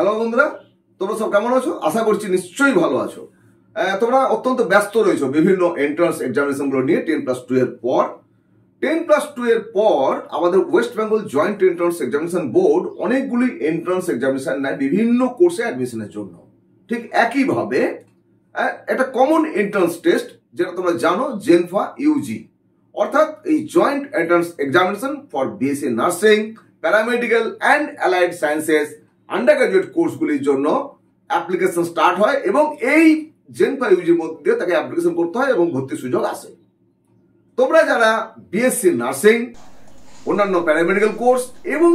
Hello বন্ধুরা, তোমরা সব কেমন আছো? আশা করছি নিশ্চয়ই ভালো আছো। তোমরা অত্যন্ত ব্যস্ত রয়েছো বিভিন্ন এন্ট্রান্স এক্সামিনেশনগুলো নিয়ে। 10+2 এর পর 10+2 এর পর আমাদের West Bengal joint entrance examination board অনেকগুলি এন্ট্রান্স এক্সামিনেশন নেয় বিভিন্ন কোর্সে অ্যাডমিশনের জন্য। ঠিক একইভাবে একটা কমন এন্ট্রান্স টেস্ট, যেটা তোমরা জানো, জেনফা ইউজি, অর্থাৎ এই joint entrance examination for BSc nursing, paramedical and allied sciences undergraduate কোর্সগুলির জন্য অ্যাপ্লিকেশন স্টার্ট হয় এবং এই জেনফা ইউজির মধ্যে তাকে অ্যাপ্লিকেশন করতে হয় এবং ভর্তির সুযোগ আসে। তোমরা যারা বিএসসি নার্সিং, অন্যান্য প্যারামেডিক্যাল কোর্স এবং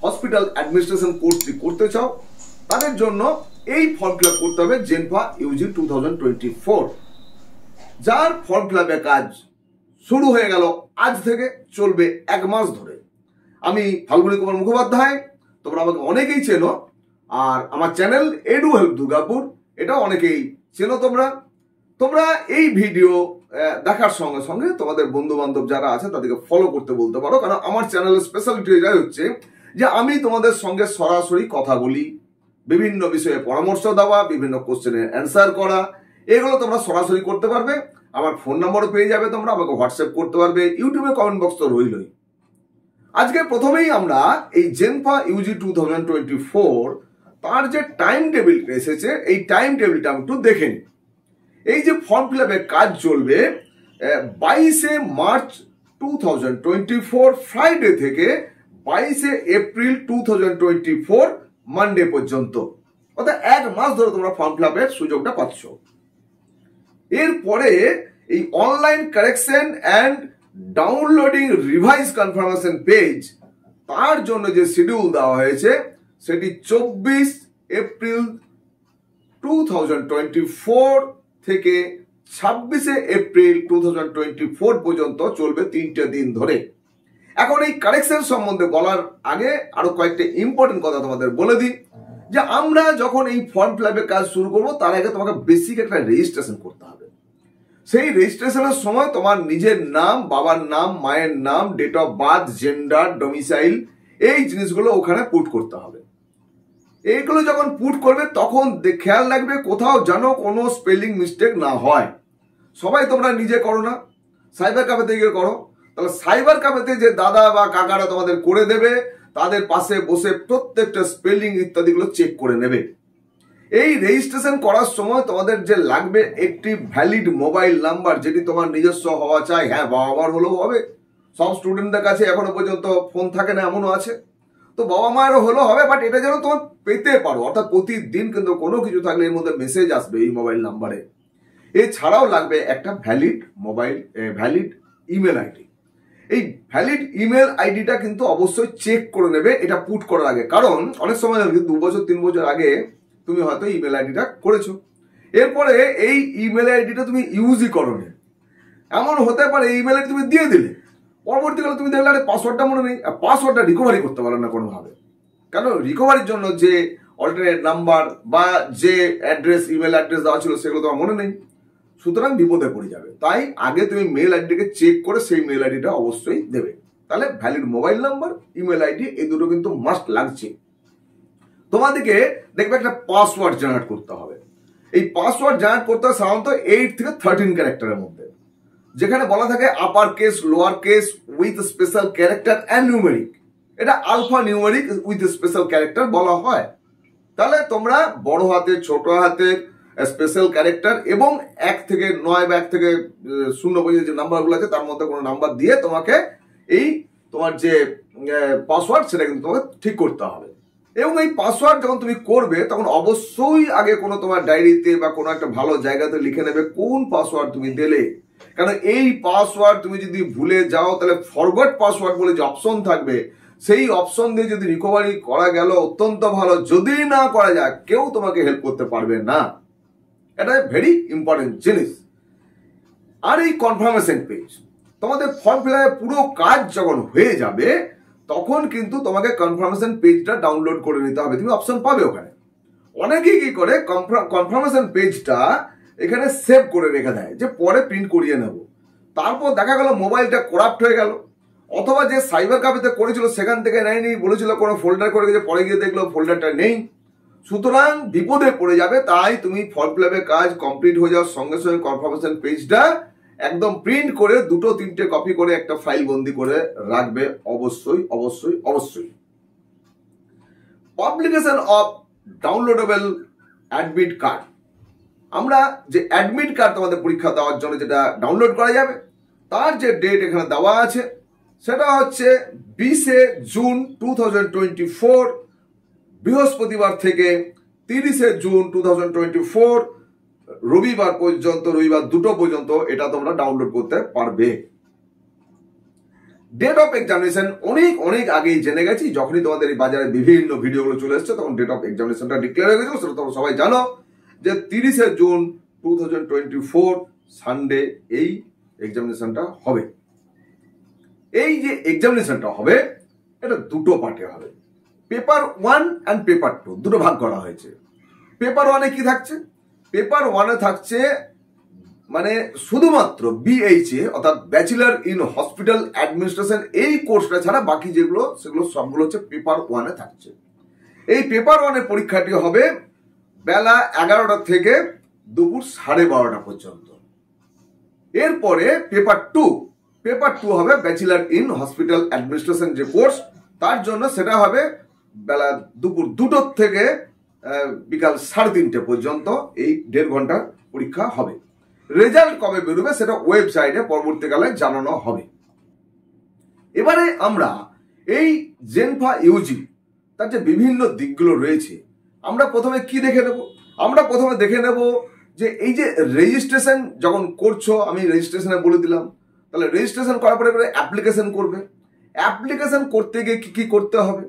হসপিটাল অ্যাডমিনিস্ট্রেশন কোর্সটি করতে চাও, তাদের জন্য এই ফর্ম ফিল আপ করতে হবে জেনফা ইউজি 2024, যার ফর্ম ফিল আপের কাজ শুরু হয়ে গেল আজ থেকে, চলবে 1 মাস ধরে। আমি ফাল্গুনী কুমার মুখোপাধ্যায়, তোমরা আমাকে অনেকেই চেনো, আর আমার চ্যানেল এডু হেল্প দুর্গাপুর, এটা অনেকেই চেনো। তোমরা এই ভিডিও দেখার সঙ্গে সঙ্গে তোমাদের বন্ধু বান্ধব যারা আছে তাদেরকে ফলো করতে বলতে পারো, কারণ আমার চ্যানেলের স্পেশালিটি এটাই হচ্ছে যে আমি তোমাদের সঙ্গে সরাসরি কথা বলি, বিভিন্ন বিষয়ে পরামর্শ দেওয়া, বিভিন্ন কোশ্চেনের অ্যান্সার করা, এগুলো তোমরা সরাসরি করতে পারবে। আমার ফোন নাম্বারও পেয়ে যাবে, তোমরা আমাকে হোয়াটসঅ্যাপ করতে পারবে, ইউটিউবে কমেন্ট বক্স তো রইলই। আজকে প্রথমেই আমরা এই জেনফা ইউজি 2024 তার যে টাইম টেবিল এসেছে, এই টাইম টেবিলটা একটু দেখে নিই। এই যে ফর্ম ফিল আপের কাজ চলবে 22শে মার্চ 2024 ফ্রাইডে থেকে 22শে এপ্রিল 2024 মানডে পর্যন্ত, অর্থাৎ 1 মাস ধরে তোমরা ফর্ম ফিল আপের সুযোগটা পাচ্ছ। এরপরে এই online correction and downloading revise confirmation page, তার জন্য যে শিডিউল দেওয়া হয়েছে সেটি 24 এপ্রিল 2024 থেকে 26শে এপ্রিল 2024 পর্যন্ত চলবে, 3টে দিন ধরে। এখন এই কারেকশন সম্বন্ধে বলার আগে আরো কয়েকটা ইম্পর্টেন্ট কথা তোমাদের বলে দিই, যে আমরা যখন এই ফর্ম ফিল আপের কাজ শুরু করবো তার আগে তোমাকে বেসিক একটা রেজিস্ট্রেশন করতে হবে। সেই রেজিস্ট্রেশনের সময় তোমার নিজের নাম, বাবার নাম, মায়ের নাম, date of birth, gender, domicile, এই জিনিসগুলো ওখানে পুট করতে হবে। এইগুলো যখন পুট করবে তখন খেয়াল রাখবে কোথাও যেন কোনো স্পেলিং মিস্টেক না হয়। সবাই তোমরা নিজে করো না, সাইবার ক্যাফেতে গিয়ে করো। তাহলে সাইবার ক্যাফেতে যে দাদা বা কাকারা তোমাদের করে দেবে, তাদের পাশে বসে প্রত্যেকটা স্পেলিং ইত্যাদিগুলো চেক করে নেবে। এই রেজিস্ট্রেশন করার সময় তোমাদের যে লাগবে একটি ভ্যালিড মোবাইল নাম্বার, যেটি তোমার নিজস্ব হওয়া চাই। হ্যাঁ, বাবা মার হলেও হবে, সব স্টুডেন্টদের কাছে এখনো পর্যন্ত ফোন থাকে না, এমনও আছে। তো বাবা মায়েরও হলেও হবে, বাট এটা যেন তোমার পেতে পারো, অর্থাৎ প্রতিদিন কিন্তু কোনো কিছু থাকলে এর মধ্যে মেসেজ আসবে এই মোবাইল নাম্বারে। এছাড়াও লাগবে একটা ভ্যালিড ইমেল আইডি। এই ভ্যালিড ইমেল আইডিটা কিন্তু অবশ্যই চেক করে নেবে এটা পুট করার আগে, কারণ অনেক সময় 2 বছর 3 বছর আগে তুমি হয়তো ইমেল আইডিটা করেছো, এরপরে এই ইমেল আইডিটা তুমি ইউজই করোনি। এমন হতে পারে এই ইমেল আইডি তুমি দিয়ে দিলে, পরবর্তীকালে তুমি দেখলে আরে পাসওয়ার্ডটা মনে নেই, আর পাসওয়ার্ডটা রিকভারি করতে পারো না কোনোভাবে, কারণ রিকভারির জন্য যে অল্টারনেট নাম্বার বা যে অ্যাড্রেস, ইমেল অ্যাড্রেস দেওয়া ছিল সেগুলো তোমার মনে নেই, সুতরাং বিপদে পড়ে যাবে। তাই আগে তুমি মেল আইডিটাকে চেক করে সেই মেল আইডিটা অবশ্যই দেবে। তাহলে valid mobile number, email ID, এই দুটো কিন্তু মাস্ট লাগছে। তোমাদেরকে দেখবে একটা পাসওয়ার্ড জেনারেট করতে হবে। এই পাসওয়ার্ড জেনারেট করতে হবে সাধারণত 8 থেকে 13 ক্যারেক্টারের মধ্যে, যেখানে বলা থাকে upper case, lower case, with special character and numeric. এটা alphanumeric with special character বলা হয়। তাহলে তোমরা বড় হাতের, ছোট হাতের, স্পেশাল ক্যারেক্টার এবং 1 থেকে 9 বা 1 থেকে 0 পর্যন্ত যে নাম্বারগুলো আছে তার মধ্যে কোনো নাম্বার দিয়ে তোমাকে এই তোমার যে পাসওয়ার্ড সেটা কিন্তু তোমাকে ঠিক করতে হবে। এবং এই পাসওয়ার্ড যখন তুমি করবে তখন অবশ্যই আগে কোনো তোমার ডায়েরিতে বা কোনো একটা ভালো জায়গাতে লিখে নেবে কোন পাসওয়ার্ড তুমি দিলে, কারণ এই পাসওয়ার্ড তুমি যদি ভুলে যাও তাহলে ফরগট পাসওয়ার্ড বলে যে অপশন থাকবে, সেই অপশন দিয়ে যদি রিকভারি করা গেল অত্যন্ত ভালো, যদি না করা যায় কেউ তোমাকে হেল্প করতে পারবে না। এটা ভেরি ইম্পর্টেন্ট জিনিস। আর এই কনফার্মেশন পেজ, তোমাদের ফর্ম ফিল আপের পুরো কাজ যখন হয়ে যাবে তখন কিন্তু তোমাকে কনফার্মেশন পেজটা ডাউনলোড করে নিতে হবে, তুমি অপশন পাবে ওখানে। অনেকেই কি করে কনফার্মেশন পেজটা এখানে সেভ করে রেখে দেয় যে পরে প্রিন্ট করিয়ে নেব, তারপর দেখা গেল মোবাইলটা করাপ্ট হয়ে গেল, অথবা যে সাইবার ক্যাফেতে করেছিল সেখান থেকে নেয়নি, বলেছিল কোনো ফোল্ডার করে গেছে, পরে গিয়ে দেখলো ফোল্ডারটা নেই। সুতরাং বিপদে পড়ে যাবে। তাই তুমি ফর্ম ফিল আপের কাজ কমপ্লিট হয়ে যাওয়ার সঙ্গে সঙ্গে কনফার্মেশন পেজটা একদম প্রিন্ট করে 2-3টে কপি করে একটা ফাইল বন্দি করে রাখবে, অবশ্যই অবশ্যই অবশ্যই। Publication of downloadable admit card, আমরা যে অ্যাডমিট কার্ড তোমাদের পরীক্ষা দেওয়ার জন্য যেটা ডাউনলোড করা যাবে, তার যে ডেট এখানে দেওয়া আছে সেটা হচ্ছে 20 জুন 2024 বৃহস্পতিবার থেকে 30 জুন 2024 রবিবার পর্যন্ত, রবিবার 2টো পর্যন্ত এটা তোমরা ডাউনলোড করতে পারবে। ডেট অফ এক্সামিনেশন অনেক অনেক আগেই জেনে গেছি, যখনই তোমাদের এই বাজারে বিভিন্ন ভিডিওগুলো চলে এসছে তখন ডেট অফ এক্সামিনেশনটা ডিক্লেয়ার হয়ে গেছে, সেটা তোমরা সবাই জানো যে 30 জুন 2024 সানডে এই এক্সামিনেশনটা হবে। এই যে এক্সামিনেশনটা হবে এটা 2টো পার্টে হবে, পেপার 1 অ্যান্ড পেপার 2, 2টো ভাগ করা হয়েছে। পেপার 1-এ কি থাকছে? পেপার 1-এ থাকছে মানে শুধুমাত্র BHA অর্থাৎ ব্যাচেলার ইন হসপিটাল অ্যাডমিনিস্ট্রেশন, এই কোর্সটা ছাড়া বাকি যেগুলো সেগুলো সবগুলো হচ্ছে পেপার 1-এ থাকছে। এই পেপার 1-এর পরীক্ষাটি হবে বেলা 11টা থেকে দুপুর 12:30 পর্যন্ত। এরপরে পেপার 2 হবে ব্যাচেলার ইন হসপিটাল অ্যাডমিনিস্ট্রেশন যে কোর্স, তার জন্য সেটা হবে বেলা দুপুর 2টো থেকে বিকাল 3:30 পর্যন্ত, এই 1.5 ঘন্টার পরীক্ষা হবে। রেজাল্ট কবে বেরোবে সেটা ওয়েবসাইটে পরবর্তীকালে জানানো হবে। এবারে আমরা এই জেনফা ইউজি তার যে বিভিন্ন দিকগুলো রয়েছে, আমরা প্রথমে কি দেখে নেব? আমরা প্রথমে দেখে নেব যে এই যে রেজিস্ট্রেশন যখন করছো, আমি রেজিস্ট্রেশনে বলে দিলাম, তাহলে রেজিস্ট্রেশন করার পরে অ্যাপ্লিকেশন করবে। অ্যাপ্লিকেশন করতে গিয়ে কি কি করতে হবে,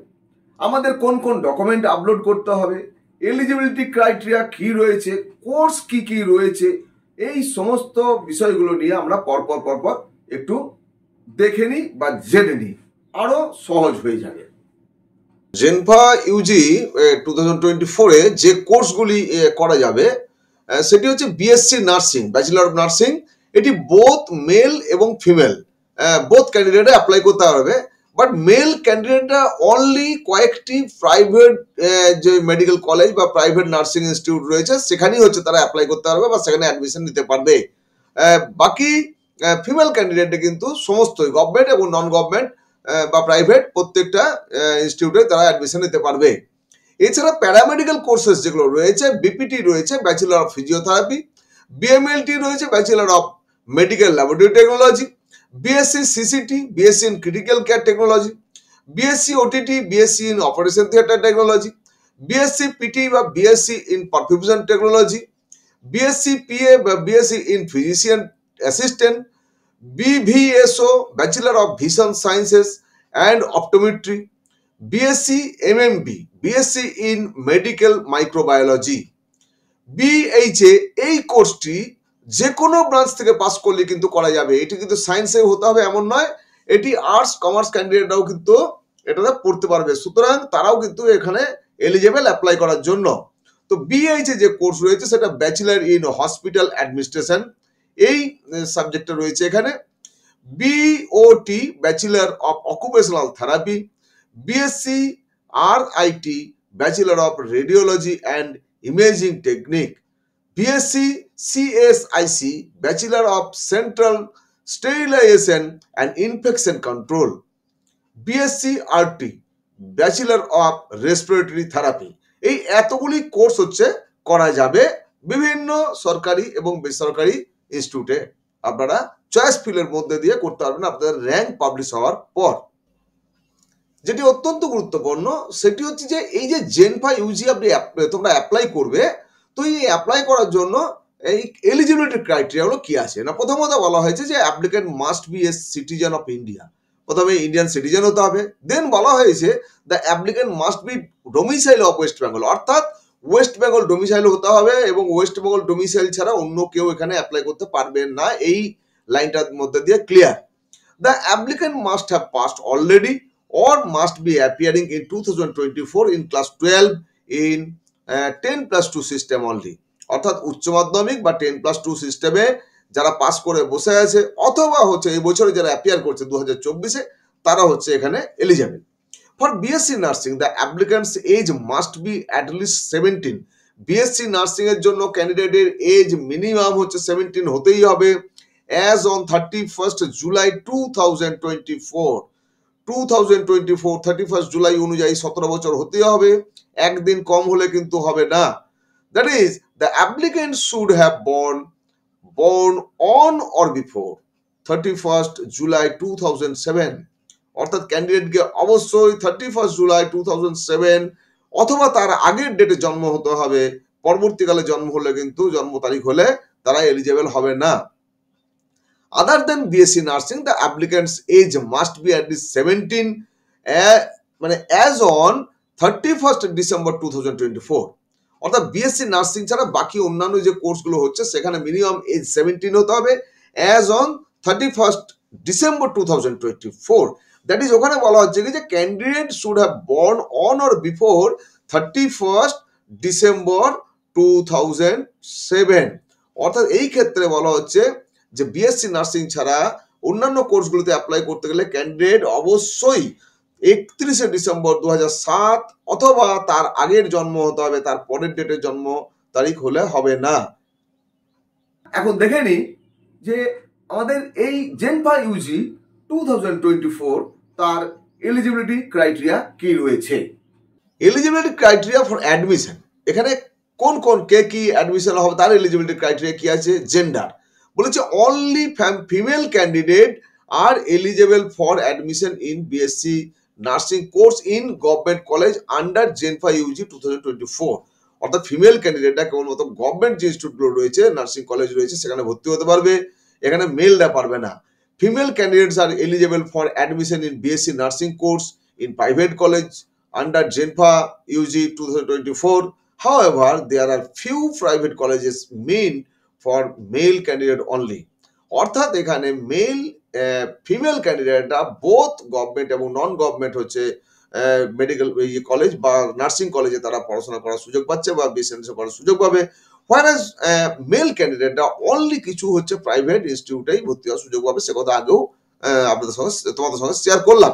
আমাদের কোন কোন ডকুমেন্ট আপলোড করতে হবে, এলিজিবিলিটি ক্রাইটেরিয়া কি রয়েছে, কোর্স কি কি রয়েছে, এই সমস্ত বিষয়গুলো নিয়ে আমরা পরপর একটু দেখে নিই বা জেনে নিই, আরো সহজ হয়ে যাবে। জেনফা ইউজি 2024-এ যে কোর্সগুলি করা যাবে সেটি হচ্ছে BSc nursing, bachelor of nursing. এটি বোথ মেল এবং ফিমেল বোথ ক্যান্ডিডেটে অ্যাপ্লাই করতে পারবে, বাট মেল ক্যান্ডিডেটরা অনলি কয়েকটি প্রাইভেট যে মেডিকেল কলেজ বা প্রাইভেট নার্সিং ইনস্টিটিউট রয়েছে সেখানেই হচ্ছে তারা অ্যাপ্লাই করতে পারবে বা সেখানে অ্যাডমিশন নিতে পারবে। বাকি ফিমেল ক্যান্ডিডেটে কিন্তু সমস্তই গভর্নমেন্ট এবং নন গভর্নমেন্ট বা প্রাইভেট প্রত্যেকটা ইনস্টিটিউটে তারা অ্যাডমিশন নিতে পারবে। এছাড়া প্যারামেডিক্যাল কোর্সেস যেগুলো রয়েছে, বিপিটি রয়েছে ব্যাচেলর অফ ফিজিওথেরাপি, বিএমএলটি রয়েছে bachelor of medical laboratory technology, BSc CCT, BSc in critical care technology, BSc OTT, BSc in operation theatre technology, BSc PT বা BSc in perfusion technology, BSc PA বা BSc in physician assistant, BVSO bachelor of vision sciences and optometry, BSc MMB, BSc in medical microbiology. BHA এই কোর্সটি যে কোনো branch থেকে pass করলে কিন্তু করা যাবে, এটি কিন্তু সায়েন্সে হতে হবে এমন নয়, এটি আর্টস কমার্স ক্যান্ডিডেটরাও কিন্তু এটাতে পড়তে পারবে, সুতরাং তারাও কিন্তু এখানে এলিজেবল অ্যাপ্লাই করার জন্য। তো BHA যে কোর্স রয়েছে সেটা ব্যাচেলর ইন হসপিটাল অ্যাডমিনিস্ট্রেশন, এই সাবজেক্টটা রয়েছে এখানে। BOT bachelor of occupational therapy, BSc RIT bachelor of radiology and imaging technique, BSc CSIC bachelor of central sterilisation and infection control, BSc RT bachelor of respiratory therapy. এই এতগুলি course হচ্ছে করা যাবে বিভিন্ন সরকারি এবং বেসরকারি ইনস্টিটিউটে। আপনারা চয়েস ফিলের মধ্যে দিয়ে করতে পারবেন আপনাদের র্যাঙ্ক পাবলিশ হওয়ার পর। যেটি অত্যন্ত গুরুত্বপূর্ণ সেটি হচ্ছে যে এই যে জেনফা ইউজি তোমরা অ্যাপ্লাই করবে, তো এই অ্যাপ্লাই করার জন্য এই এলিজিবিলিটি ক্রাইটেরিয়াগুলো কি আছে না, প্রথমত বলা হয়েছে যে applicant must B a citizen of India, প্রথমে ইন্ডিয়ান সিটিজেন হতে হবে। দেন বলা হয়েছে the applicant must be domicile of West Bengal, অর্থাৎ ওয়েস্ট বেঙ্গল ডোমিসাইল হতে হবে এবং ওয়েস্ট বেঙ্গল ডোমিসাইল ছাড়া অন্য কেউ এখানে অ্যাপ্লাই করতে পারবেন না, এই লাইনটার মধ্যে দিয়ে clear. The applicant must have passed already or must be appearing in 2024 in class 12 in 10+2 system only, অর্থাৎ উচ্চ মাধ্যমিক বা 10+2 সিস্টেমে যারা পাস করে বসে আছে অথবা হচ্ছে এই বছরে যারা অ্যাপিয়ার করছে 2024-এ তারা হচ্ছে এখানে eligible. For BSc Nursing, the applicant's age must be at least 17. BSc Nursing এর জন্য ক্যান্ডিডেটের এজ মিনিমাম হচ্ছে 17 হতেই হবে as on 31st July 2024 31st July অনুযায়ী 17 বছর হতে হবে, একদিন কম হলে কিন্তু হবে না। That is, the applicant should have born on or before 31st July 2007, অর্থাৎ ক্যান্ডিডেটকে অবশ্যই 31st জুলাই 2007 অথবা তার আগের ডেটে জন্ম হতে হবে। পরবর্তীকালে জন্ম হলে কিন্তু জন্ম তারিখ হলে তারা এলিজিবল হবে না। Other than BSc Nursing, the applicant's age must be at least 17 মানে as on 31st December 2024, অর্থাৎ BSc Nursing ছাড়া বাকি অন্যান্য যে কোর্সগুলো হচ্ছে সেখানে মিনিমাম এজ 17 হতে হবে as on 31st December 2024. That is ওখানে বলা হচ্ছে কি যে candidate should have born on or before 31st December 2007, অর্থাৎ এই ক্ষেত্রে বলা হচ্ছে যে বিএসসি নার্সিং ছাড়া অন্যান্য কোর্সগুলোতে অ্যাপ্লাই করতে গেলে ক্যান্ডিডেট অবশ্যই 31শে ডিসেম্বর 2007 অথবা তার আগের জন্ম হতে হবে, তার পরের ডেটের জন্ম তারিখ হলে হবে না। এখন দেখে নিই যে আমাদের এই জেনভা ইউজি 2024 তার এলিজিবিলিটি ক্রাইটেরিয়া কি রয়েছে। এলিজিবিলিটি ক্রাইটেরিয়া ফর অ্যাডমিশন, এখানে কোন কোন কে কি অ্যাডমিশন হবে তার এলিজিবিলিটি ক্রাইটেরিয়া কি আছে। জেন্ডার বলেছে only female candidate are eligible for admission in BSc nursing course in government college under JENPAS UG 2024, অর্থাৎ ফিমেল ক্যান্ডিডেটরা কেবলমাত্র গভর্নমেন্ট যে ইনস্টিটিউটগুলো রয়েছে নার্সিং কলেজ রয়েছে সেখানে ভর্তি হতে পারবে, এখানে মেলরা পারবে না। Female candidates are eligible for admission in BSc Nursing course in private college under Genpa UG 2024. However, there are few private colleges meant for male candidate only. অর্থাৎ এখানে মেল ফিমেল ক্যান্ডিডেটরা বোথ গভর্নমেন্ট এবং non government হচ্ছে medical college বা nursing কলেজে তারা পড়াশোনা করার সুযোগ পাচ্ছে বা বিএসসি করার সুযোগ পাবে। whereas মেল ক্যান্ডিডেটরা অনলি কিছু হচ্ছে প্রাইভেট ইনস্টিটিউটেই ভর্তি হওয়ার সুযোগ পাবে, সে কথা আগেও তোমাদের সঙ্গে শেয়ার করলাম।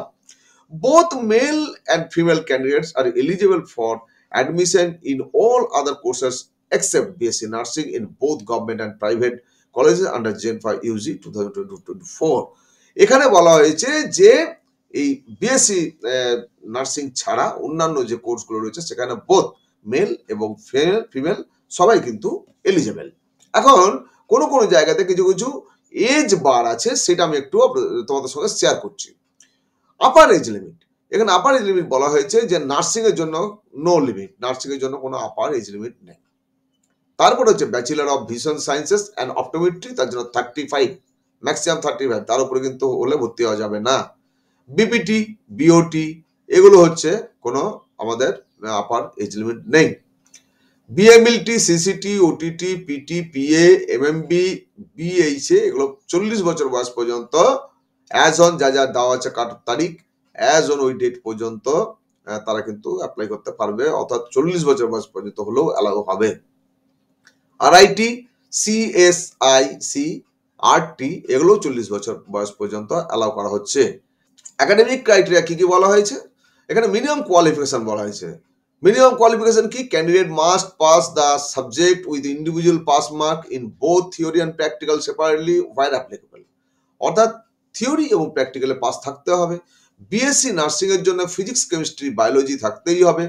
both male and female candidates are eligible for admission in all other courses except BSc Nursing in both government and private colleges under Genpa UG 2024. এখানে বলা হয়েছে যে এই বিএসসি নার্সিং ছাড়া অন্যান্য যে কোর্সগুলো রয়েছে সেখানে বোথ মেল এবং ফিমেল সবাই কিন্তু এলিজেবল। এখন কোনো কোনো জায়গাতে কিছু কিছু এজ বার আছে, সেটা আমি একটু তোমাদের সঙ্গে শেয়ার করছি। আপার এজ লিমিট, এখানে আপার এজ লিমিট বলা হয়েছে যে নার্সিং এর জন্য নো লিমিট, নার্সিং এর জন্য কোনো আপার এজ লিমিট নেই। তারপর হচ্ছে bachelor of vision sciences and optometry, তার জন্য 35 ম্যাক্সিমাম 35, তার উপরে কিন্তু হলে ভর্তি হওয়া যাবে না। বিপিটি বিওটি এগুলো হচ্ছে কোনো আমাদের আপার এজ লিমিট নেই। BMLT CCT OTT PT PA MMB BHA এগুলো 40 বছর বয়স পর্যন্ত অ্যাজ অন যা যা দেওয়া আছে কাট তারিখ অ্যাজ অন ওই ডেট পর্যন্ত তারা কিন্তু অ্যাপ্লাই করতে পারবে, অর্থাৎ 40 বছর বয়স পর্যন্ত হলেও অ্যালাউ হবে। আরআইটি সিএসআইসি আরটি এগুলো 40 বছর বয়স পর্যন্ত অ্যালাউ করা হচ্ছে। একাডেমিক ক্রাইটেরিয়া কি কি বলা হয়েছে, এখানে মিনিমাম কোয়ালিফিকেশন বলা হয়েছে। মিনিমাম কোয়ালিফিকেশন কি, candidate must pass the subject with individual pass mark in both theory and practical separately where applicable, অর্থাৎ থিওরি এবং প্র্যাকটিক্যালে পাস থাকতে হবে। বিএসসি নার্সিং এর জন্য ফিজিক্স কেমিস্ট্রি বায়োলজি থাকতেই হবে।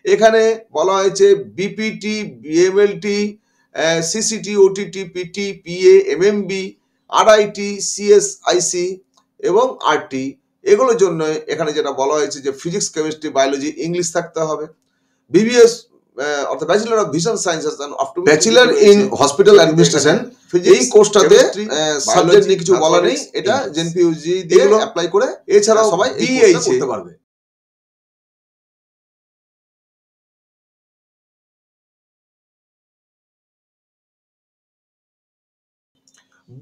এখানে বলা হয়েছে BPT BMLT CCT OTT PT PA MMB আরআইটি CSIC এবং আরটি এগুলোর জন্য এখানে যেটা বলা হয়েছে যে ফিজিক্স কেমিস্ট্রি বায়োলজি ইংলিশ থাকতে হবে। বিবিএস অর্থাৎ bachelor of vision sciences and optometry, bachelor in hospital administration, এই কোর্সটাতে সাবজেক্ট নিয়ে কিছু বলা নেই, এটা জেনপিইউজি দিয়ে অ্যাপ্লাই করে এছাড়াও সবাই এই কোর্সটা করতে পারবে।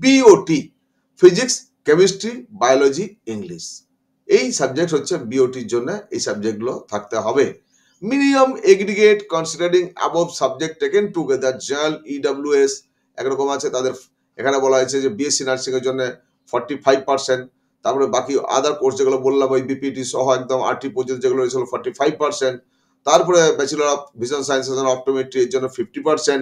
BOT physics chemistry biology English, এই সাবজেক্ট হচ্ছে বিওটির জন্য এই সাবজেক্টগুলো থাকতে হবে। Minimum aggregate considering above subject taken together journal EWS একরকম আছে তাদের। এখানে বলা হয়েছে যে বিএসসি নার্সিং এর জন্য 45%, তারপরে বাকি আদার কোর্স যেগুলো বললাম ওই বিপিটি সহ একদম আরটি পর্যন্ত যেগুলো হয়েছিল 45%, তারপরে bachelor of vision sciences and optometry এর জন্য 50%,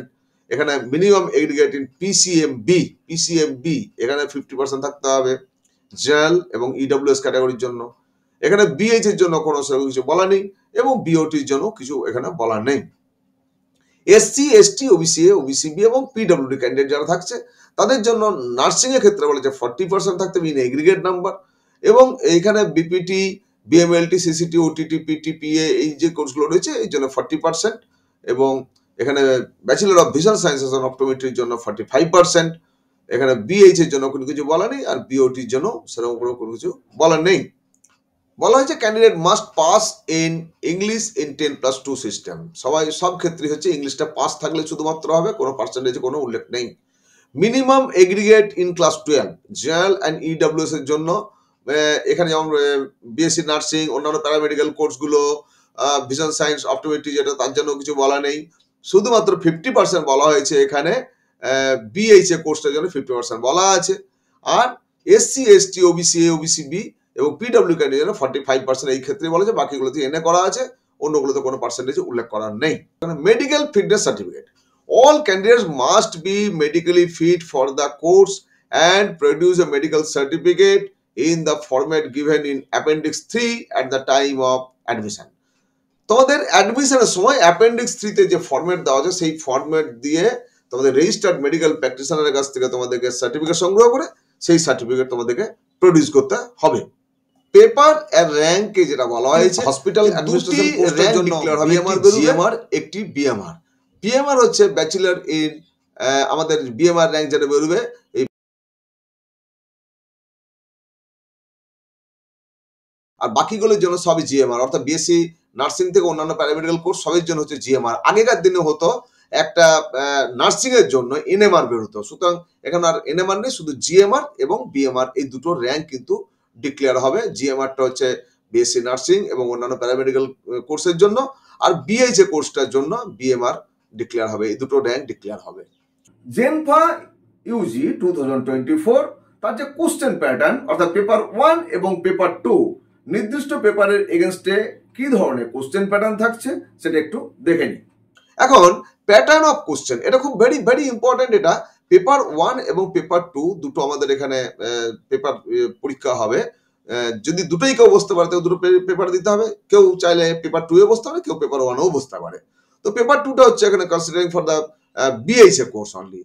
এখানে মিনিমাম এগ্রিগেট ইন পিসিএমবি এখানে 50% থাকতে হবে জেল এবং ইডব্লিউএস ক্যাটাগরির জন্য। এখানে বিএইচ এর জন্য কোনো সেরকম কিছু বলা নেই এবং বিওটির জন্য কিছু এখানে বলা নেই। এসসি এসটি ওবিসিবি এবং পিডব্লিউডি ক্যান্ডিডেট যারা থাকছে তাদের জন্য নার্সিং এর ক্ষেত্রে বলেছে 40% থাকতে হবে ইন এগ্রিগেট নাম্বার, এবং এইখানে BPT BMLT CCT OTT PT PA এই যে কোর্সগুলো রয়েছে এই জন্য 40%, এবং এখানে bachelor of vision sciences and অপটোমেট্রির জন্য 45%, এখানে বিএইচ এর জন্য কোনো কিছু বলা নেই, আর বিওটির জন্য সেরকম কোনো কিছু বলা নেই। বলা হয়েছে candidate must pass in English in 10+2 system, সব ক্ষেত্রে হচ্ছে ইংলিশটা পাস থাকলে শুধুমাত্র হবে, কোনো পার্সেন্টেজে কোনো উল্লেখ নেই। Minimum aggregate in class 12 general and EWS এর জন্য, এখানে যেমন বিএসসি নার্সিং অন্যান্য প্যারামেডিক্যাল কোর্সগুলো ভিশন সায়েন্স অপটোমেট্রি যেটা তার জন্য কিছু বলা নেই, শুধুমাত্র 50% বলা হয়েছে এখানে বিএইচ এ কোর্সটার জন্য 50% বলা আছে, আর এসসি এসটি ওবিসিবি এবং পিডব্লিউ ক্যান্ডিডেট জন্য 45% এই ক্ষেত্রে বলা আছে, বাকিগুলোতে এনে করা আছে, অন্যগুলোতে কোনো পার্সেন্টেজ উল্লেখ করা নেই। Medical fitness certificate, all candidates must be medically fit for the course and produce a medical certificate in the format given in appendix 3 at the time of admission. তোমাদের অ্যাডমিশনের সময় অ্যাপেন্ডিক্স 3 তে যে ফরম্যাট দেওয়া আছে সেই ফরম্যাট দিয়ে তোমাদের রেজিস্টার্ড মেডিকেল প্র্যাকটিশনারের কাছ থেকে তোমাদেরকে সার্টিফিকেট সংগ্রহ করে সেই সার্টিফিকেট তোমাদেরকে প্রডিউস করতে হবে। পেপার এর র্যাঙ্কে যেটা বলা হয়েছে হসপিটাল অ্যাডমিনিস্ট্রেশন পোস্টের জন্য জিএমআর একটি বিএমআর। বিএমআর হচ্ছে ব্যাচেলর ইন, আমাদের বিএমআর র্যাঙ্ক যেটা বেরোবে এই, আর বাকিগুলোর জন্য সবই জিএমআর, অর্থাৎ বিএসসি নার্সিং থেকে অন্যান্য প্যারামেডিক্যাল কোর্স সবের জন্য হচ্ছে জিএমআর। আগেকার দিনে হতো একটা নার্সিং এর জন্য এনএমআর বেরোতো, সুতরাং এখানে আর এনএমআর নেই, শুধু জিএমআর এবং বিএমআর এই দুটো র্যাঙ্ক কিন্তু ডিক্লেয়ার হবে। জিএমআরটা হচ্ছে বিএসসি নার্সিং এবং অন্যান্য প্যারামেডিক্যাল কোর্সের জন্য, আর বিএইচ এ কোর্সটার জন্য বিএমআর ডিক্লেয়ার হবে, এই দুটো র্যাঙ্ক ডিক্লেয়ার হবে। জেনফা ইউজি 2024 তার যে কোশ্চেন প্যাটার্ন অর্থাৎ পেপার 1 এবং পেপার 2 নির্দিষ্ট পেপারের এগেনস্টে কি ধরনের কোশ্চেন প্যাটার্ন থাকছে সেটা একটু দেখে নিই। এখন প্যাটার্ন অফ কোশ্চেন, এটা খুব ভেরি ভেরি ইম্পর্টেন্ট। এটা পেপার 1 এবং পেপার 2 দুটো আমাদের এখানে পেপার পরীক্ষা হবে। যদি দুটোই কেউ বসতে পারে তো দুটো পেপার দিতে হবে, কেউ চাইলে পেপার 2 এ বসতে পারে, কেউ পেপার 1 এও বসতে পারে। তো পেপার 2টা হচ্ছে এখানে considering for the BH A course only.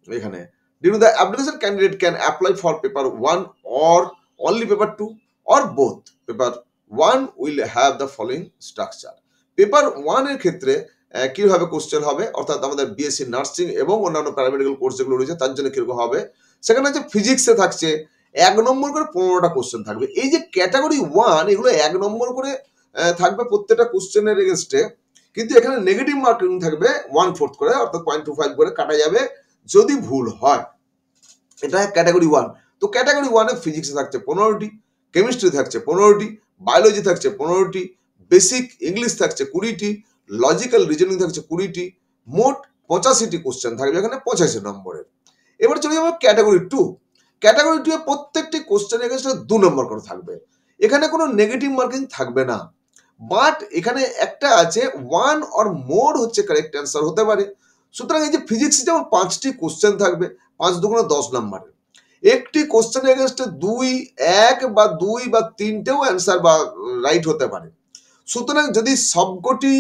এখানে due the application candidate can apply for paper 1 or only paper 2 or both. Paper 1 will have the following structure. Paper 1 এর ক্ষেত্রে কিভাবে কোশ্চেন হবে, অর্থাৎ আমাদের বিএসসি নার্সিং এবং অন্যান্য প্যারামেডিক্যাল কোর্স যেগুলো রয়েছে তার জন্য কিরকম হবে, সেখানে হচ্ছে ফিজিক্সে থাকছে 1 নম্বর করে 15টা কোশ্চেন থাকবে। এই যে ক্যাটাগরি 1 এগুলো 1 নম্বর করে থাকবে প্রত্যেকটা কোশ্চেনের এগেনস্টে, কিন্তু এখানে নেগেটিভ মার্কিং থাকবে 1/4 করে, অর্থাৎ 0.25 করে কাটা যাবে যদি ভুল হয়। এটা ক্যাটাগরি 1। তো ক্যাটাগরি 1 এ ফিজিক্সে থাকছে 15টি, কেমিস্ট্রি থাকছে 15টি, বায়োলজি থাকছে 15টি, বেসিক ইংলিশ থাকছে 20টি, লজিক্যাল রিজনিং থাকছে 20টি, মোট 85টি কোশ্চেন থাকবে এখানে 85 নম্বরের। এবার চলে যাবো ক্যাটাগরি 2। ক্যাটাগরি 2 এ প্রত্যেকটি কোশ্চেন এগেনস্টে 2 নম্বর করে থাকবে। এখানে কোনো নেগেটিভ মার্কিং থাকবে না, বাট এখানে একটা আছে 1 অর মোর হচ্ছে কারেক্ট অ্যান্সার হতে পারে। সুতরাং এই যে ফিজিক্সে যেমন 5টি কোশ্চেন থাকবে, 5 দুগুণে 10 নম্বরের, একটি কোশ্চেন এগেনস্টে 1 বা 2 বা 3টেও অ্যান্সার বা রাইট হতে পারে। সুতরাং যদি সবকটি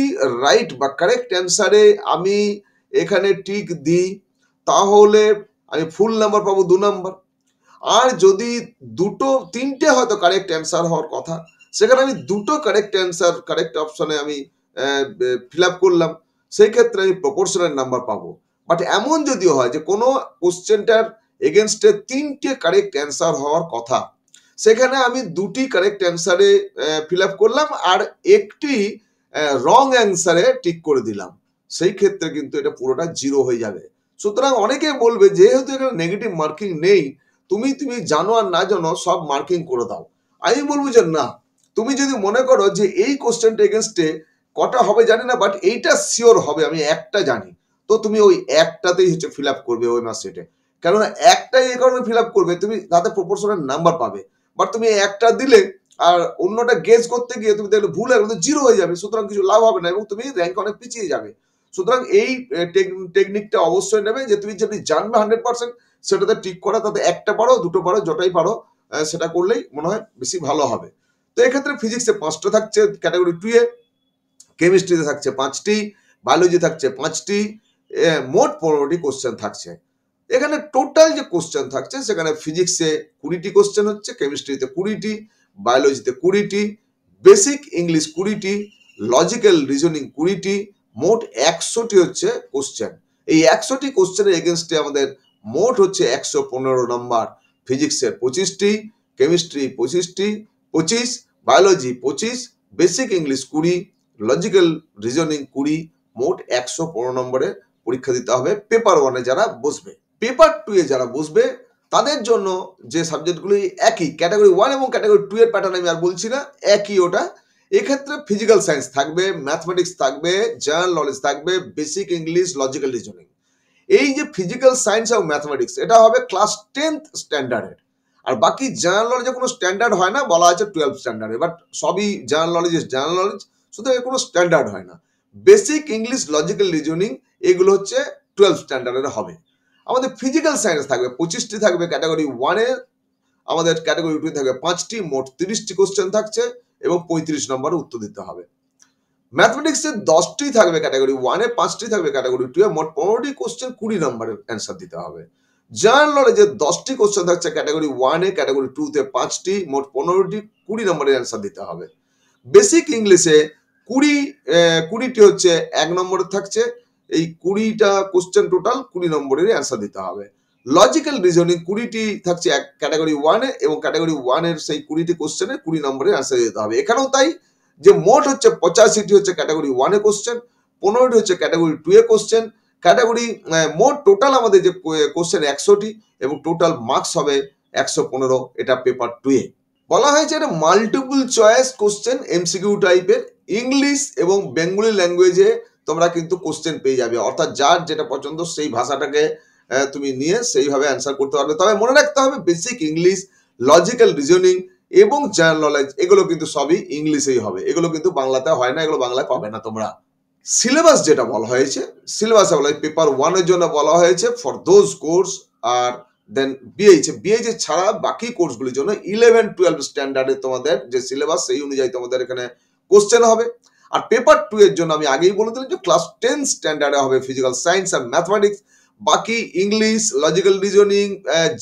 রাইট বা কারেক্ট অ্যান্সারে আমি এখানে টিক দিই তাহলে আমি ফুল নাম্বার পাবো 2 নাম্বার। আর যদি 3টে হয়তো কারেক্ট অ্যান্সার হওয়ার কথা, সেখানে আমি 2টো কারেক্ট অ্যান্সার কারেক্ট অপশনে আমি ফিল আপ করলাম, সেই ক্ষেত্রে আমি প্রপোর্শনাল নাম্বার পাবো। বাট এমন যদি হয় যে কোনো কোশ্চেনটার এগেনস্টে 3টে কারেক্ট অ্যান্সার হওয়ার কথা, সেখানে আমি 2টি কারেক্ট অ্যান্সারে ফিল আপ করলাম আর একটি রং অ্যান্সারে টিক করে দিলাম, সেই ক্ষেত্রে কিন্তু এটা পুরোটা 0 হয়ে যাবে। সুতরাং অনেকে বলবে যেহেতু এখানে নেগেটিভ মার্কিং নেই, তুমি জানো আর না জানো সব মার্কিং করে দাও। আমি বলবো যে না, তুমি যদি মনে করো যে এই কোশ্চেনটা এগেনস্টে কটা হবে জানি না, বাট এইটা শিওর হবে আমি একটা জানি, তো তুমি ওই একটাতেই হচ্ছে ফিল আপ করবে ওই মার্কশিটে। কেননা একটাই এই কারণে ফিল আপ করবে, তুমি তাতে প্রপোর্শনাল নাম্বার পাবে। বাট তুমি একটা দিলে আর অন্যটা গেস করতে গিয়ে তুমি দেখলে ভুল হয়ে গেলে জিরো হয়ে যাবে, সুতরাং কিছু লাভ হবে না এবং তুমি র্যাঙ্ক অনেক পিছিয়ে যাবে। সুতরাং এই টেকনিকটা অবশ্যই নেবে যে তুমি যদি জানবে 100% সেটাতে ঠিক করা, তাতে একটা পারো দুটো পারো যটাই পারো সেটা করলেই মনে হয় বেশি ভালো হবে। তো এক্ষেত্রে ফিজিক্সে 5টা থাকছে ক্যাটাগরি 2 এ, কেমিস্ট্রিতে থাকছে 5টি, বায়োলজি থাকছে 5টি, মোট 15টি কোশ্চেন থাকছে। এখানে টোটাল যে কোশ্চেন থাকছে সেখানে ফিজিক্সে 20টি কোশ্চেন হচ্ছে, কেমিস্ট্রিতে 20টি, বায়োলজিতে 20টি, বেসিক ইংলিশ 20টি, লজিক্যাল রিজনিং 20টি, মোট 100টি হচ্ছে কোশ্চেন। এই 100টি কোশ্চেনের এগেনস্টে আমাদের মোট হচ্ছে 115 নম্বর। ফিজিক্সের 25টি, chemistry 25, biology 25, basic English 20, logical reasoning 20, মোট 115 নম্বরে পরীক্ষা দিতে হবে পেপার 1-এ যারা বসবে। পেপার 2-এ যারা বসবে তাদের জন্য যে সাবজেক্টগুলি একই, ক্যাটাগরি 1 এবং ক্যাটাগরি 2 এর প্যাটার্ন আমি আর বলছি না, একই ওটা। এক্ষেত্রে ফিজিক্যাল সায়েন্স থাকবে, ম্যাথমেটিক্স থাকবে, জেনারেল নলেজ থাকবে, বেসিক ইংলিশ, লজিক্যাল রিজনিং। এই যে ফিজিক্যাল সায়েন্স এবং ম্যাথমেটিক্স এটা হবে ক্লাস 10th স্ট্যান্ডার্ডের, আর বাকি জেনারেল নলেজে কোনো স্ট্যান্ডার্ড হয় না, বলা আছে 12th স্ট্যান্ডার্ডে, বাট সবই জেনারেল নলেজ জেনারেল নলেজ, সুতরাং কোনো স্ট্যান্ডার্ড হয় না। বেসিক ইংলিশ, লজিক্যাল রিজনিং এগুলো হচ্ছে 12th স্ট্যান্ডার্ডের হবে। আমাদের ফিজিক্যাল সায়েন্স থাকবে 25টি থাকবে ক্যাটাগরি 1-এ, আমাদের ক্যাটাগরি 2 থাকবে 5টি, মোট 30টি কোশ্চেন থাকছে এবং 35 নম্বরে উত্তর দিতে হবে। ম্যাথমেটিক্সে 10টি থাকবে ক্যাটাগরি 1-এ, 5টি থাকবে ক্যাটাগরি 2-এ, মোট 15টি কোশ্চেন 20 নম্বরের অ্যান্সার দিতে হবে। জেনারেল নলেজে 10টি কোশ্চেন থাকছে ক্যাটাগরি 1-এ, ক্যাটাগরি 2-তে 5টি, মোট 15টি 20 নম্বরের অ্যান্সার দিতে হবে। বেসিক ইংলিশে 20টি হচ্ছে 1 নম্বরের থাকছে, এই 20টা কোশ্চেন টোটাল 20 নম্বরের অ্যান্সার দিতে হবে। লজিক্যাল রিজনিং 20টি থাকছে ক্যাটাগরি 1-এ এবং ক্যাটাগরি 1-এর সেই 20টি কোশ্চেনে 20 নম্বরের অ্যান্সার দিতে হবে। এখানেও তাই, যে মোট হচ্ছে 85টি হচ্ছে ক্যাটাগরি 1-এ কোশ্চেন, 15টি হচ্ছে ক্যাটাগরি 2-এ কোশ্চেন, ক্যাটাগরি মোট টোটাল আমাদের যে কোশ্চেন 100টি এবং টোটাল মার্কস হবে 115, এটা পেপার 2-এ। বলা হয়েছে এটা মাল্টিপল চয়েস কোশ্চেন, এমসিকিউ টাইপের, ইংলিশ এবং বেঙ্গলি ল্যাঙ্গুয়েজে তোমরা কিন্তু কোশ্চেন পেয়ে যাবে, অর্থাৎ যার যেটা পছন্দ সেই ভাষাটাকে তুমি নিয়ে সেইভাবে অ্যান্সার করতে পারবে। তবে মনে রাখতে হবে বেসিক ইংলিশ, লজিক্যাল রিজনিং এবং জেনারেল নলেজ এগুলো কিন্তু সবই ইংলিশেই হবে, এগুলো কিন্তু বাংলাতে হয় না, এগুলো বাংলায় পাবে না তোমরা। সিলেবাস যেটা বলা হয়েছে, সিলেবাসে বলা হয় পেপার 1-এর জন্য বলা হয়েছে ফর দোজ কোর্স, আর দেন বিএইচ ছাড়া বাকি কোর্সগুলির জন্য 11-12 স্ট্যান্ডার্ডে তোমাদের যে সিলেবাস সেই অনুযায়ী তোমাদের এখানে কোশ্চেন হবে। আর পেপার 2 এর জন্য আমি আগেই বলে দিলাম যে ক্লাস 10 স্ট্যান্ডার্ডে হবে ফিজিক্যাল সায়েন্স আর ম্যাথমেটিক্স, বাকি ইংলিশ, লজিক্যাল রিজনিং,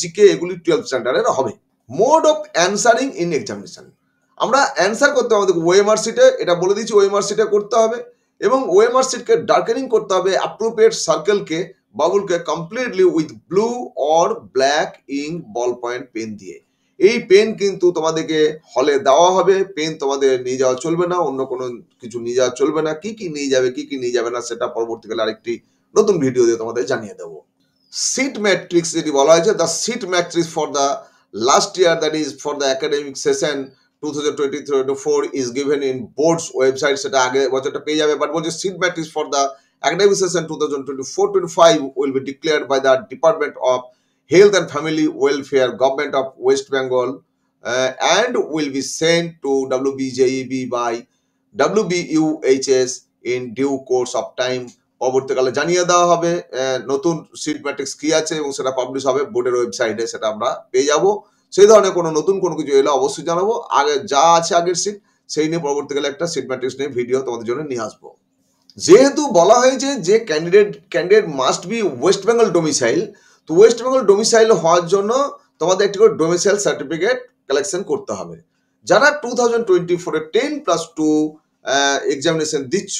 জিকে এগুলি 12 স্ট্যান্ডার্ডের হবে। Mode of answering in examination, আমরা অ্যান্সার করতে হবে আমাদের ওএমআর শিটে, এটা বলে দিচ্ছি ওএমআর শিটে করতে হবে এবং ওএমআর শিটকে ডার্কেনিং করতে হবে অ্যাপ্রোপ্রিয়েট সার্কেলকে, বাবুলকে completely with blue or black ink ball point pen দিয়ে। এই পেন কিন্তু তোমাদেরকে হলে দেওয়া হবে, পেন তোমাদের নিয়ে যাওয়া চলবে না, অন্য কোনো কিছু নিয়ে যাওয়া চলবে না। কি কি নিয়ে যাবে কি কি নিয়ে যাবে না সেটা পরবর্তীকালে আরেকটি নতুন ভিডিও দিয়ে তোমাদের জানিয়ে দেবো। সিট ম্যাট্রিক্স যেটি বলা হয়েছে, the seat matrix for the last year, that is for the academic session 2023-24 is given in board's website, সেটা আগে বছরটা পেয়ে যাবে, বাট বলছে seat matrix for the academic session 2024-25 will be declared by the Department of Health and Family Welfare, Government of West Bengal, and will be sent to WBJEB by WBUHS in due course of time. পরবর্তীকালে জানিয়ে দেওয়া হবে নতুন seat matrix কি আছে এবং সেটা publish হবে বোর্ডের ওয়েবসাইটে, সেটা আমরা পেয়ে যাবো। সেই ধরনের কোনো নতুন কোনো কিছু এলে অবশ্যই জানাবো। আগে যা আছে আগের সিট সেই নিয়ে পরবর্তীকালে একটা সিট ম্যাট্রিক্স নিয়ে ভিডিও তোমাদের জন্য নিয়ে আসবো। যেহেতু বলা হয়েছে যে candidate must be West Bengal domicile, তো ওয়েস্ট বেঙ্গল ডোমিসাইল হওয়ার জন্য তোমাদের একটি করে ডোমিসাইল সার্টিফিকেট কালেকশন করতে হবে। যারা 2024-এ 10+2 এক্সামিনেশন দিচ্ছ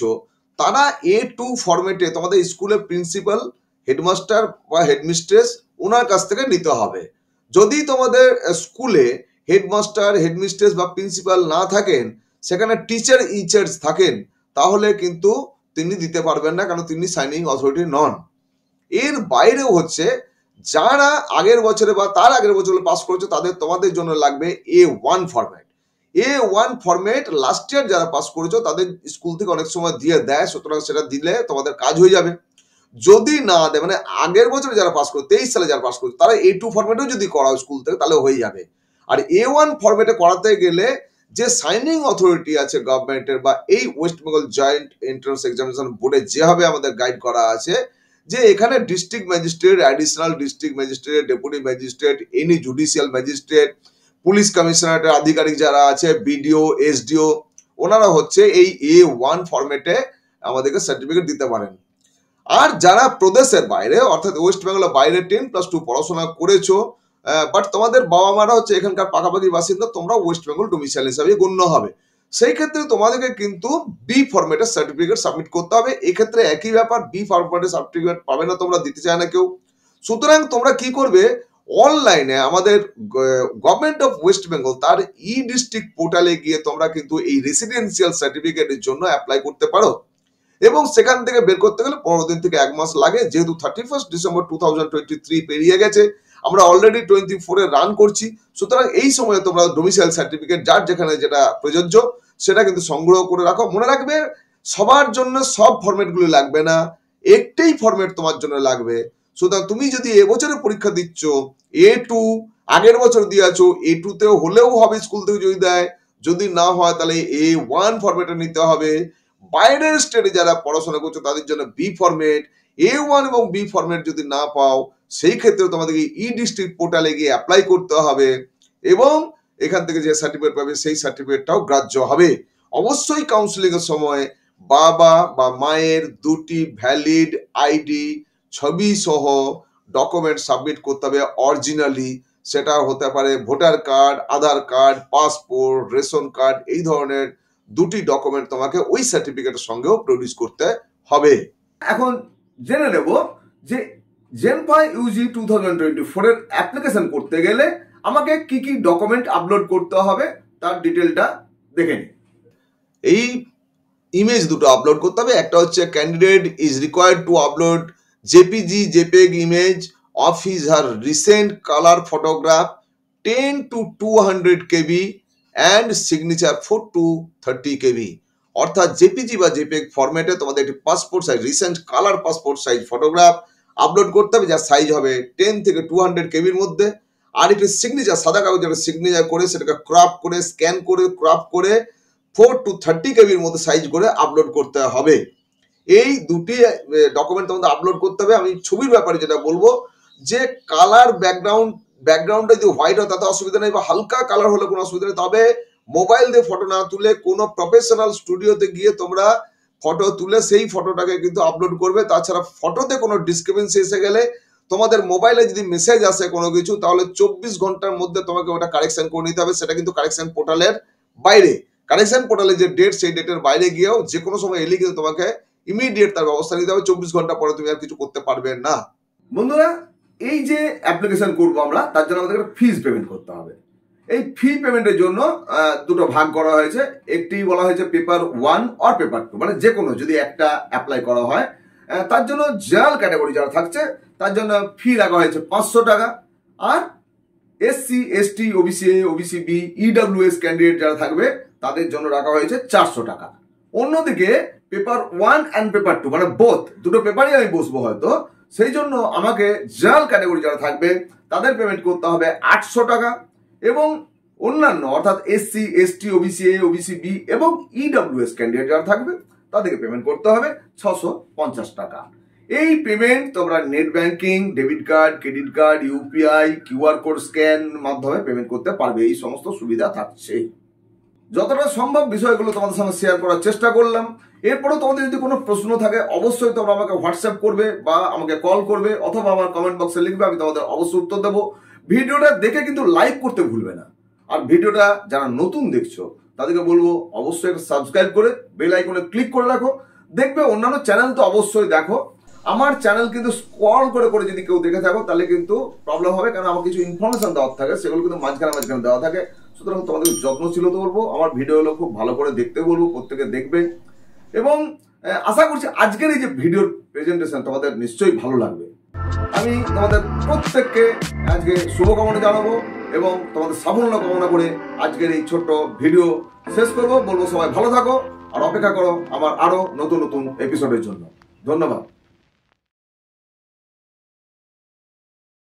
তারা A2 ফরম্যাটে তোমাদের স্কুলের প্রিন্সিপাল, হেডমাস্টার বা হেডমিস্ট্রেস ওনার কাছ থেকে নিতে হবে। যদি তোমাদের স্কুলে হেডমাস্টার, হেডমিস্ট্রেস বা প্রিন্সিপাল না থাকেন, সেখানে টিচার ইনচার্জ থাকেন, তাহলে কিন্তু তিনি দিতে পারবেন না, কারণ তিনি সাইনিং অথরিটি নন। এর বাইরেও হচ্ছে যারা আগের বছরে বা তার আগের বছরে পাস করেছে তাদের তোমাদের জন্য লাগবে A1 format. A1 format last year যারা পাস করেছো তাদের স্কুল থেকে অনেক সময় দিয়ে দেয়, সুতরাং সেটা দিলে তোমাদের কাজ হয়ে যাবে। যদি না দেয়, মানে আগের বছরে যারা পাস করে 23 সালে যারা পাস করেছে তারা A2 ফরম্যাটেও যদি করাও স্কুল থেকে তাহলে হয়ে যাবে। আর A1 ফরম্যাটে করাতে গেলে যে সাইনিং অথরিটি আছে গভর্নমেন্টের বা এই West Bengal joint entrance examination বোর্ডে যেভাবে আমাদের গাইড করা আছে যে এখানে district magistrate, additional district magistrate, deputy magistrate, any judicial magistrate, police কমিশনারেটের আধিকারিক যারা আছে, বিডিও, এসডিও, ওনারা হচ্ছে এই A1 ফরম্যাটে আমাদেরকে সার্টিফিকেট দিতে পারেন। আর যারা প্রদেশের বাইরে অর্থাৎ ওয়েস্ট বেঙ্গলের বাইরে 10+2 পড়াশোনা করেছো বাট তোমাদের বাবা মারা হচ্ছে এখানকার পাকাপাকি বাসিন্দা, তোমরা ওয়েস্ট বেঙ্গল ডোমিসাইল হিসাবে গণ্য হবে, সেই ক্ষেত্রে তোমাদেরকে কিন্তু বি ফরম্যাটের সার্টিফিকেট সাবমিট করতে হবে। এক্ষেত্রে একই ব্যাপার, বি ফরম্যাটের সার্টিফিকেট পাবে না তোমরা, দিতে চায় না কেউ। সুতরাং তোমরা কি করবে, অনলাইনে আমাদের গভর্নমেন্ট অফ ওয়েস্ট বেঙ্গল তার ই ডিস্ট্রিক্ট পোর্টালে গিয়ে তোমরা কিন্তু এই রেসিডেন্সিয়াল সার্টিফিকেটের জন্য অ্যাপ্লাই করতে পারো এবং সেখান থেকে বের করতে গেলে 15 দিন থেকে 1 মাস লাগে। যেহেতু 31 ডিসেম্বর 2023 পেরিয়ে গেছে, আমরা অলরেডি 24-এ রান করছি, সুতরাং এই সময়ে তোমরা ডোমিসাইল সার্টিফিকেট যার যেখানে যেটা প্রযোজ্য সেটা কিন্তু সংগ্রহ করে রাখো। মনে রাখবে সবার জন্য সব ফরম্যাটগুলো লাগবে না, একটাই ফরম্যাট তোমার জন্য লাগবে। সুতরাং তুমি যদি এবছরে পরীক্ষা দিচ্ছ A2, আগের বছর দিয়েছো A2 তেও হলেও হবে, স্কুল থেকে যদি দেয়, যদি না হয় তাহলে A1 ফরম্যাটে নিতে হবে। বাইরের স্টেটে যারা পড়াশোনা করছো তাদের জন্য বি ফরম্যাট, A1 এবং বি ফরম্যাট যদি না পাও সেই ক্ষেত্রে তোমাদেরকে ই ডিস্ট্রিক্ট পোর্টালে গিয়ে অ্যাপ্লাই করতে হবে এবং এখান থেকে যে সার্টিফিকেট পাবে সেই সার্টিফিকেটটাও গ্রাহ্য হবে। অবশ্যই কাউন্সিলিং এর সময় বাবা বা মায়ের 2টি ভ্যালিড আইডি ছবি সহ ডকুমেন্ট সাবমিট করতে হবে অরিজিনালি। সেটা হতে পারে ভোটার কার্ড, আধার কার্ড, পাসপোর্ট, রেশন কার্ড, এই ধরনের 2টি ডকুমেন্ট তোমাকে ওই সার্টিফিকেটের সঙ্গেও প্রডিউস করতে হবে। এখন জেনে নেব যে জেনফা ইউজি 2024 এর অ্যাপ্লিকেশন করতে গেলে আমাকে কি কি ডকুমেন্ট আপলোড করতে হবে তার ডিটেলটা দেখে নিই। এই ইমেজ দুটো আপলোড করতে হবে। একটা হচ্ছে candidate is required to upload JPG JPEG image of his her recent colour photograph 10 to 200 KB and signature 4 to 30 KB। অর্থাৎ জেপিজি বা জেপেগ ফরম্যাটে তোমাদের একটি passport size recent colour passport size photograph upload করতে হবে, যার সাইজ হবে 10 থেকে 200 KBর মধ্যে। আর একটি সিগনেচার, সাদা কাগজে সিগনেচার করে সেটাকে ক্রপ করে, স্ক্যান করে, ক্রপ করে 4 to 30 KBর মধ্যে সাইজ করে আপলোড করতে হবে। এই 2টি ডকুমেন্ট তোমাদের আপলোড করতে হবে। আমি ছবির ব্যাপারে যেটা বলবো যে কালার ব্যাকগ্রাউন্ডটা যদি হোয়াইট হয় তাতে অসুবিধা নেই, বা হালকা কালার হলে কোনো অসুবিধা নেই। তবে মোবাইল দিয়ে ফটো না তুলে কোনো প্রফেশনাল স্টুডিওতে গিয়ে তোমরা ফটো তুলে সেই ফটোটাকে কিন্তু আপলোড করবে। তাছাড়া ফটোতে কোনো ডিসক্রিপেন্সি এসে গেলে তোমাদের মোবাইলে যদি মেসেজ আসে কোনো কিছু, তাহলে 24 ঘন্টার মধ্যে তোমাকে ওটা কারেকশন করে নিতে হবে। সেটা কিন্তু কারেকশন পোর্টালের বাইরে, কারেকশন পোর্টালে যে ডেট সেই ডেটের বাইরে গিয়েও যে কোনো সময় এলে কিন্তু তোমাকে ইমিডিয়েট তার ব্যবস্থা নিতে হবে। 24 ঘন্টা পরে তুমি আর কিছু করতে পারবে না। বন্ধুরা, এই যে অ্যাপ্লিকেশন করবো আমরা, তার জন্য আমাদের ফিজ পেমেন্ট করতে হবে। এই ফি পেমেন্টের জন্য দুটো ভাগ করা হয়েছে। একটি বলা হয়েছে পেপার 1 আর পেপার 2, মানে যে কোনো যদি একটা অ্যাপ্লাই করা হয় তার জন্য জেনারেল ক্যাটাগরি যারা থাকছে তার জন্য ফি রাখা হয়েছে 500 টাকা। আর SC ST OBC A OBC B EWS candidate যারা থাকবে তাদের জন্য রাখা হয়েছে 400 টাকা। অন্যদিকে পেপার 1 অ্যান্ড পেপার 2 মানে দুটো পেপারই আমি বসবো হয়তো, সেই জন্য আমাকে জেনারেল ক্যাটাগরি যারা থাকবে তাদের পেমেন্ট করতে হবে 800 টাকা এবং অন্যান্য অর্থাৎ SC ST OBC A OBC B এবং EWS ক্যান্ডিডেট যারা থাকবে তাদেরকে পেমেন্ট করতে হবে 650 টাকা। এই পেমেন্ট তোমরা net banking, debit card, credit card, UPI, QR code scan মাধ্যমে পেমেন্ট করতে পারবে। এই সমস্ত সুবিধা থাকছে। যতটা সম্ভব বিষয়গুলো তোমাদের সঙ্গে শেয়ার করার চেষ্টা করলাম। এরপরেও তোমাদের যদি কোনো প্রশ্ন থাকে অবশ্যই তোমরা আমাকে হোয়াটসঅ্যাপ করবে বা আমাকে কল করবে অথবা আমার কমেন্ট বক্সে লিখবে, আমি তোমাদের অবশ্যই উত্তর দেবো। ভিডিওটা দেখে কিন্তু লাইক করতে ভুলবে না। আর ভিডিওটা যারা নতুন দেখছো তাদেরকে বলবো অবশ্যই সাবস্ক্রাইব করে বেল আইকনে ক্লিক করে রাখো। দেখবে অন্যান্য চ্যানেল তো অবশ্যই দেখো। আমার চ্যানেল কিন্তু স্ক্রল করে করে যদি কেউ দেখে থাকো তাহলে কিন্তু প্রবলেম হবে, কারণ আমার কিছু ইনফরমেশন দেওয়া থাকে, সেগুলো কিন্তু মাঝখানে দেওয়া থাকে। সুতরাং তোমাদের যত্নশীল হতে বলবো, আমার ভিডিওগুলো খুব ভালো করে দেখতে বলবো, প্রত্যেকে দেখবে। এবং আশা করছি আজকের এই যে ভিডিওর প্রেজেন্টেশন তোমাদের নিশ্চয়ই ভালো লাগবে। আমি তোমাদের প্রত্যেককে আজকে শুভকামনা জানাবো এবং তোমাদের সাফল্য কামনা করে আজকের এই ছোট্ট ভিডিও শেষ করবো। বলবো সবাই ভালো থাকো আর অপেক্ষা করো আমার আরো নতুন নতুন এপিসোডের জন্য। ধন্যবাদ।